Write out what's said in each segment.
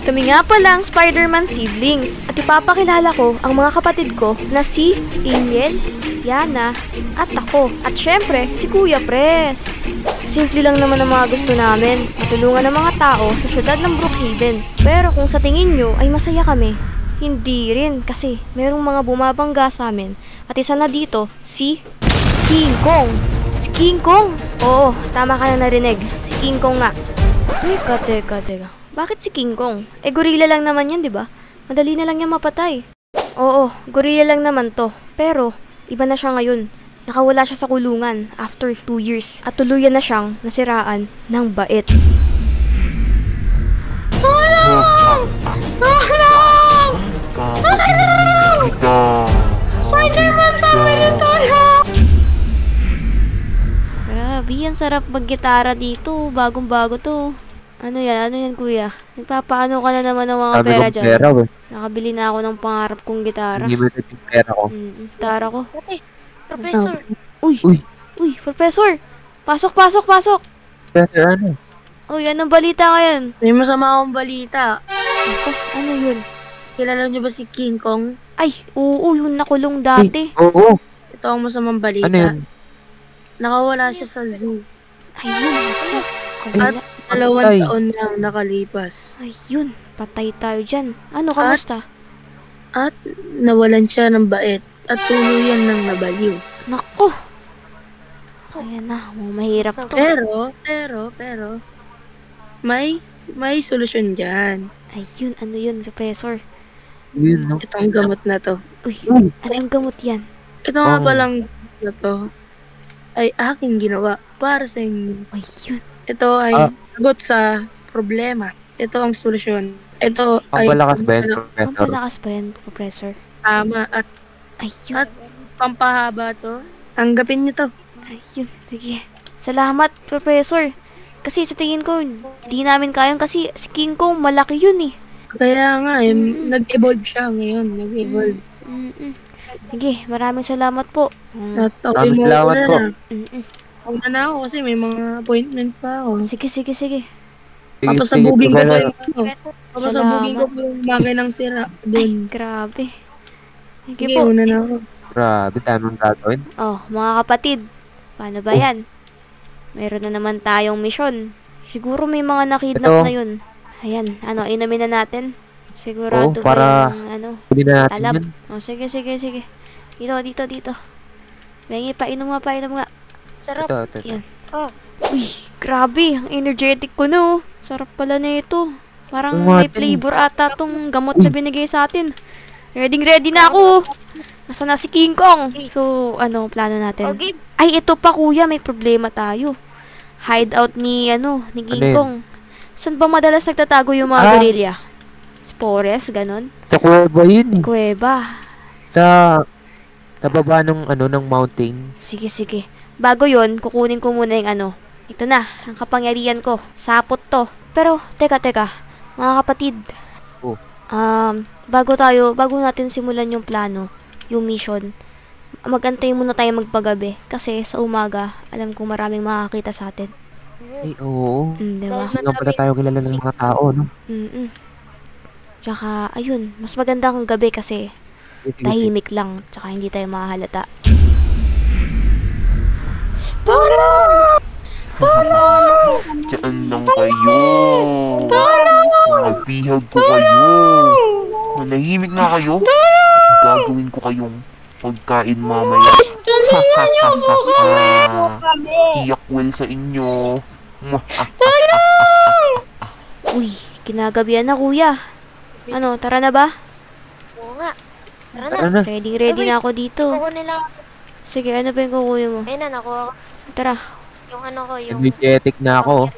Kami nga pala ang Spider-Man siblings. At ipapakilala ko ang mga kapatid ko na si Angel, Yana, at ako. At syempre, si Kuya Pres. Simple lang naman ang mga gusto namin. Matulungan ng mga tao sa syudad ng Brookhaven. Pero kung sa tingin nyo ay masaya kami, hindi rin kasi merong mga bumabangga sa amin. At isa na dito, si King Kong. Si King Kong? Oo, tama ka na narinig. Si King Kong nga. Teka. Bakit si King Kong? Eh, gorilla lang naman yan, di ba? Madali na lang yan mapatay. Oo, gorilla lang naman to. Pero, iba na siya ngayon. Nakawala siya sa kulungan after 2 years. At tuluyan na siyang nasiraan ng bait. Tulong! Spider-Man family, tulong! Grabe, ang sarap mag-gitara dito. Bagong-bago to. Ano yan kuya? Nagpapaano ka na naman ng mga Sabi pera kong dyan? pera, we. Nakabili na ako ng pangarap kong gitara. Limited yung pera ko. Gitara ko. Professor. Uy, professor! Pasok! Pera ano? Uy, anong balita ngayon? May masama akong balita. Ano yun? Kilala niyo ba si King Kong? Ay, oo, yung nakulong dati. Oo. Ito ang masamang balita. Ano yun? Nakawala siya sa zoo. Ayun. At Patay. 2 taon na nakalipas. Ayun, patay tayo dyan. Ano, kamusta? At nawalan siya ng bait at tuluyan ng nabaliw. Nako. Kaya na, mahirap to. Pero, may solusyon dyan. Ayun, ano yun, professor? Yun, no? Ito ang gamot na to. Uy, ano yung gamot yan? Ito nga palang gamot na to ay aking ginawa para sa inyo. Ayun. Ito ay sagot sa problema. Ito ang solusyon. Ito ay Pampalakas ba yan, Professor? Pampalakas ba yan, professor? tama at Ayun. pampahaba to. Tanggapin niyo to. Ayun, sige. Salamat, professor. Kasi sa tingin ko, di namin kayang kasi si King Kong malaki yun eh. Kaya nga nag-evolve siya ngayon. Nag-evolve. Sige, maraming salamat po. At okay Maraming mo salamat na po. Huwag na ako kasi may mga appointment pa ako. Sige. Papasabugin ko pa Professor. yung Papasabugin ko pa yung makinang sira Ay, dun. grabe. Sige Sige, po. una na ako. Grabe, tamang gagawin. Oh, mga kapatid, paano ba yan? Meron na naman tayong misyon. Siguro may mga nakidnap Ito. na yun. Ayan, inumin na natin. Sigurado para ba yung, Hindi na natin talab? yun. Oh, sige. Dito. Bengi, painom nga. Sarap. Ito. Ayan. Oh. Uy, grabe, ang energetic ko no. Sarap pala na ito. Parang Oo nga, may flavor ata tong gamot na binigay sa atin. Ready na ako. Nasa na si King Kong? So, plano natin? Okay. Ay, ito pa kuya, may problema tayo. Hideout ni King Ano yun? Kong. Saan ba madalas nagtatago yung mga gorilla? Forest, ganon? Sa kuweba yun eh. Kuweba. Sa baba ng mountain. Sige. Bago yon, kukunin ko muna yung Ito na, ang kapangyarihan ko. Sapot to. Pero, teka. Mga kapatid. Oh. Bago natin simulan yung plano, yung mission, magantay muna tayo magpagabi. Kasi sa umaga, alam kong maraming makakita sa atin. Ay, oo. Diba? Hindi nga pala tayo kilala ng mga tao, no? Tsaka, ayun, mas maganda kung gabi kasi Sige. tahimik lang. Tsaka hindi tayo makahalata. Diyan lang kayo. Mabihag ko kayo. Manahimik na kayo. Gagawin ko kayong pagkain mamaya. Iyak well sa inyo. Uy, kinagabihan na kuya. Tara na ba? Oo nga. Tara Tara na. Ready na ako dito. Kukuha nila. Sige, ano ba yung kukunin mo? Ayun na, nakuha ko. Tara. Yung yung... Energetic na ako.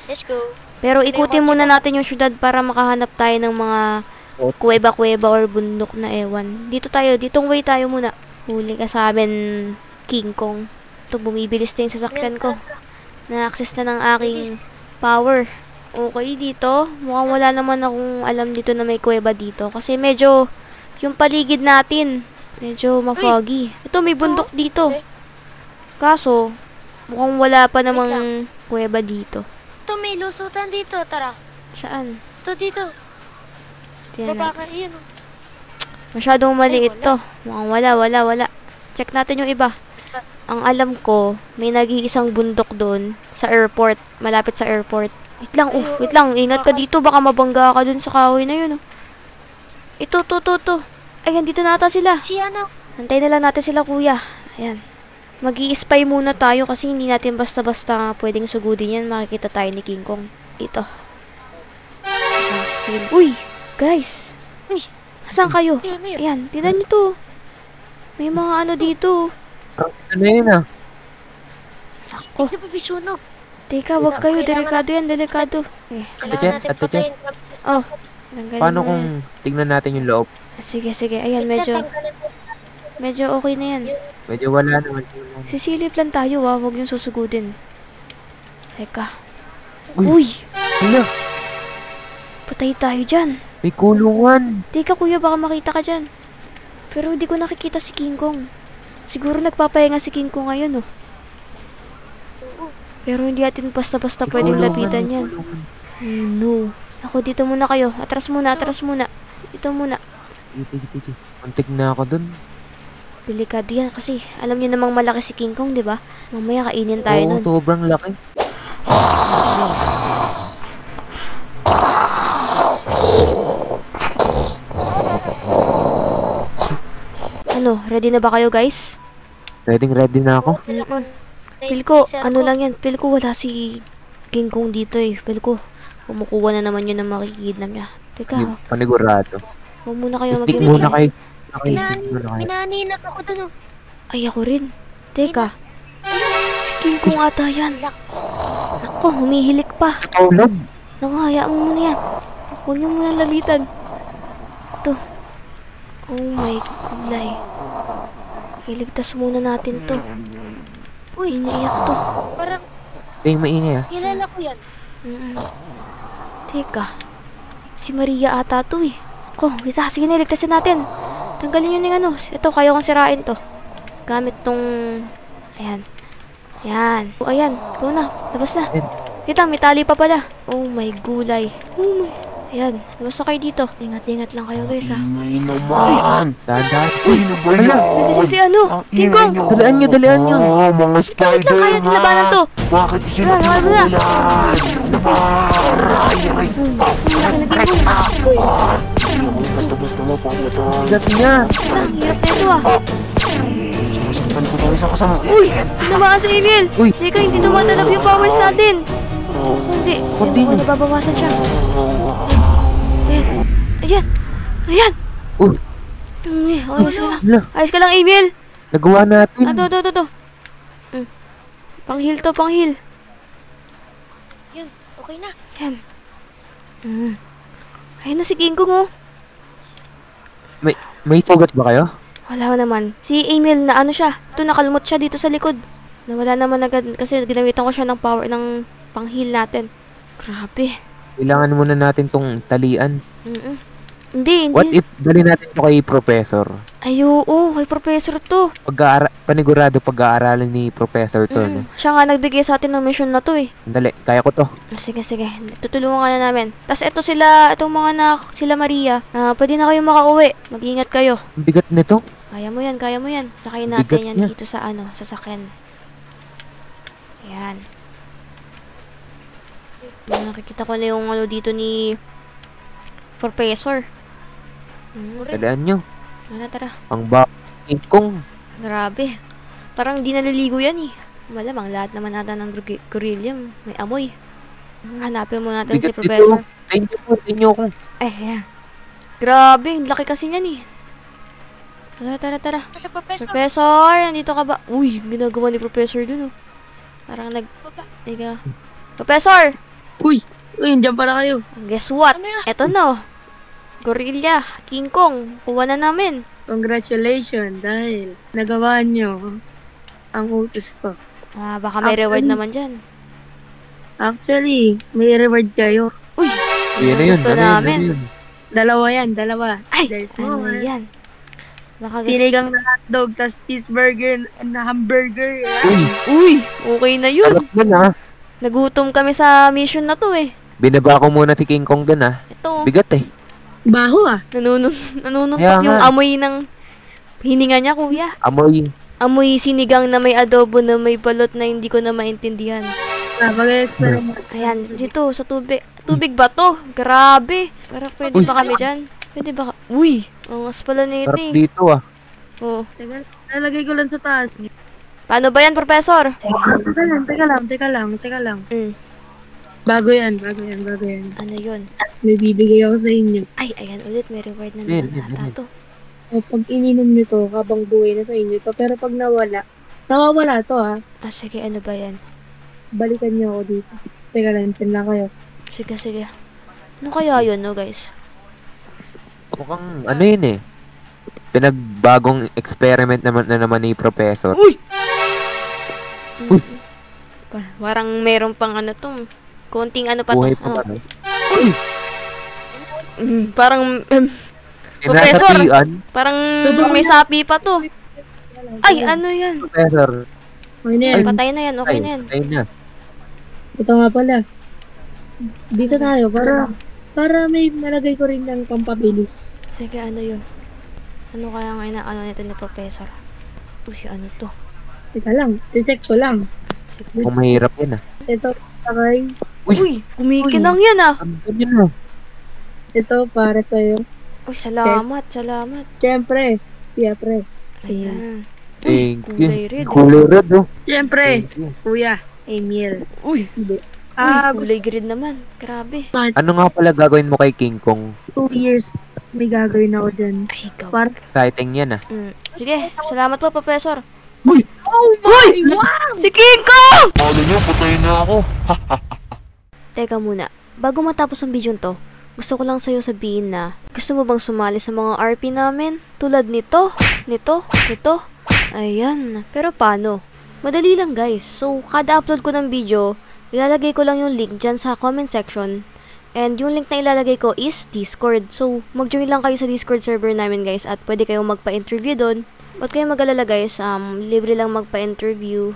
Let's go. Pero ikutin muna natin yung syudad para makahanap tayo ng mga kuweba-kuweba or bundok na ewan. Ditong way tayo muna. Huli ka sa amin, King Kong. Ito, bumibilis na yung sasakyan ko. Na-access na ng aking power. Okay, dito. Mukhang wala naman akong alam dito na may kuweba dito. Kasi medyo, yung paligid natin, medyo ma-foggy. Ito, may bundok dito. Kaso, mukhang wala pa namang kuweba dito. Ito, may lusutan dito. Tara. Saan? Dito. Tingnan Baba natin. ka, iyan. Masyadong maliit Ay, to. Mukhang wala. Check natin yung iba. Ang alam ko, may nag-iisang bundok doon sa airport. Malapit sa airport. Wait lang. Ingat ka dito. Baka mabangga ka dun sa kahoy na yun. Oh. Ito. Ayan, dito na ata sila. Si ano? Antayin na lang natin sila, kuya. Ayan. Mag-i-spy muna tayo kasi hindi natin basta-basta pwedeng sugudin yan. Makikita tayo ni King Kong. Dito. Uy! Guys! Uy. Saan kayo? Ano yun? Ayan, tignan nyo to. May mga ano dito. Ano yun ah? Ako. Hindi pa bisunog. Teka, wag kayo. Delikado yan, delikado. Eh, Ate Jess, Ate Jess. oh. Tanggalin Paano mo kung yan. tignan natin yung loob? Sige. Ayan, medyo okay na yan. Medyo wala naman. Sisilip lang tayo, Huwag yung susugudin. Teka. Uy. Uy! Hala, Patay tayo dyan. may kulungan. Teka, kuya, baka makita ka dyan. Pero hindi ko nakikita si King Kong. Siguro nagpapahinga si King Kong ngayon, oh. Pero hindi natin basta-basta May pwedeng kulungan, lapitan may yan. kulungan. Oh, no. Ako, dito muna kayo. Atras muna. Dito muna. Sige. Muntik na ako dun. Delikado yan kasi alam niyo namang malaki si King Kong, di ba? Mamaya kainin tayo Oo, nun. sobrang laki. Ano, ready na ba kayo, guys? Ready na ako. Feel ko, ano lang yan. Feel ko wala si King Kong dito eh. Feel ko, kumukuha na naman yun ng makikidnam niya. Teka, Yung panigurado. huwag muna kayo Stick mag-imik. muna kayo. Okay, Minani- stick muna kayo. Minaninap ako dun, oh. Ay, ako rin. Teka, si King Kong ata yan. Ako, humihilik pa. Tulog. Naku, hayaan mo muna yan. Huwag niyo muna labitan. Ito. Oh my kulay. Iligtas muna natin to. Uy, Iniiyak to. parang Yung maingay ah. kilala ko yan. Teka. Si Maria ata to eh. Ko, bisa. Sige na, iligtasin natin. Tanggalin yun yung ano. Ito, kaya kong sirain to. Gamit tong... Ayan. Ayan. O, ayan. Ikaw na. Labas na. Ayan. Kita, may tali pa pala. Oh my gulay. Oh my... Ayan. Labas na kayo dito. Ingat lang kayo guys ha. Ingay naman. Dahan-dahan. Uy, ano ba yan? Nagising si ano? Ang King ingay Kong! nyo. Dalian nyo. Oh, mga Wait lang, kaya Spider-Man. nilabanan to. Bakit Wala, sinabi wala. yan? Ano ba? Aray. Basta-basta mo po ito. Tigas niya. Ang hirap na ito ah. Sinasaktan ko tayo sa kasama. Uy! Tinamaan si Emil! Uy. Teka, hindi tumatalab yung powers natin. Hindi. Kunti Hindi na. nababawasan siya. Ayan. Ayan. Uy. Ayos ka lang. Hala, Ayos ka lang, Emil. nagawa natin. Ito. Panghil to, panghil. Yun, okay na. Ayan. Ayun na si King Kong oh. May sugat ba kayo? Wala naman. Si Emil na ano siya. Ito nakalmot siya dito sa likod. Nawala naman agad kasi ginamitan ko siya ng power ng panghil natin. Grabe. Kailangan muna natin tong talian. Hindi. What if dali natin to kay Professor? Ay, oo. Kay Professor to. Panigurado pag-aaralan ni Professor to, no? Siya nga nagbigay sa atin ng mission na to eh. Dali, kaya ko to. Sige. Tutulungan ka na namin. Tapos ito sila, itong mga anak, sila Maria. Pwede na kayo makauwi. Mag-ingat kayo. Ang bigat nito. Kaya mo yan. Sakayin Bigat natin yan niya. dito sa sasakyan. Ayan. Nakikita ko na yung dito ni Professor. Dalian nyo. Tara. Ang King Kong. Grabe. Parang di naliligo yan eh. Malamang lahat naman nata ng gorilla may amoy. Hanapin mo natin si Bigat Professor. nito. Tayo nyo kung. Ayan. Grabe, ang laki kasi niyan eh. Tara. Sa professor. Professor, nandito ka ba? Uy, ginagawa ni Professor dun oh. Parang Teka. Professor! Uy, dyan pala kayo. Guess what? Ano yan? Eto na. Gorilla, King Kong, kuha na namin. Congratulations dahil nagawa nyo ang utos ko. Baka may reward Actually- naman dyan. Actually, may reward kayo. Uy! Yan na yun. Gusto namin. Dalawa. Ay! There's Ano more. yan? Baka Sinigang na hotdog, tas cheeseburger na hamburger. Uy, Uy! Okay na yun. sarap na. Nagutom kami sa mission na to eh. Binaba ko muna si King Kong dun ah. Ito, Bigat eh. Baho ah. nanunumpak Kaya yung nga. amoy ng hininga niya, kuya. Amoy. Amoy sinigang na may adobo na may balot na hindi ko na maintindihan. Mag-experiment. Ayan, dito sa tubig. Tubig ba to? Grabe. Para pwede Uy. ba kami dyan? Pwede ba? Uy, ang as pala nito Sarap eh. dito ah. Oh. Teka, lalagay ko lang sa taas. Paano ba yan, Professor? Teka lang. Mm, Bago yan. ano yun? May bibigay ako sa inyo. Ay, ayan ulit. May reward na Yan, naman yan, ata yan. to. O, pag ininom nyo to, habang buhay na sa inyo to. Pero pag nawawala to ha. Ah, sige, ano ba yan? Balikan nyo ako dito. Teka lang, lang kayo. Sige. Ano kaya yun, no, guys? Mukhang ano yun eh. Pinagbagong experiment naman na naman ni Professor. Parang meron pang ano to. Konting ano pa to. Buhay pa Ano? ba? Parang, Eh, nasa Professor! tiyan, parang may sapi pa to. Ay, ano yan? Professor. Okay na yan. Patay na yan, okay na yan. Ayun na. Ito nga pala. Dito tayo para may malagay ko rin ng pampabilis. Sige, ano yun? Ano kaya nga inaano nito ni Professor? Uy, ano to? Teka lang, check ko lang. Sige. Kung mahirap yan ah. Ito, sakay. Uy, kumikinang yan ah. Ano ba yun ah? Ito para sa'yo. Uy, salamat. Siyempre, Pia Press. Ayan. Thank kulay you. red. Kulay red oh. Siyempre, Thank you. Kuya, Emil. Uy, Hindi. kulay green naman. Grabe. Ano nga pala gagawin mo kay King Kong? 2 years may gagawin ako dyan. Ay, ikaw. Para, Exciting yan ah. Sige, salamat po, Professor. oh my wow! Si King Kong! Kala nyo, patayin na ako. Teka muna, bago matapos ang video to, gusto ko lang sa'yo sabihin na gusto mo bang sumali sa mga RP namin? Tulad nito. Ayan. Pero paano? Madali lang guys. So, kada upload ko ng video, ilalagay ko lang yung link dyan sa comment section. And yung link na ilalagay ko is Discord. So, mag-join lang kayo sa Discord server namin guys at pwede kayong magpa-interview doon. Huwag kayong mag-alala guys, libre lang magpa-interview.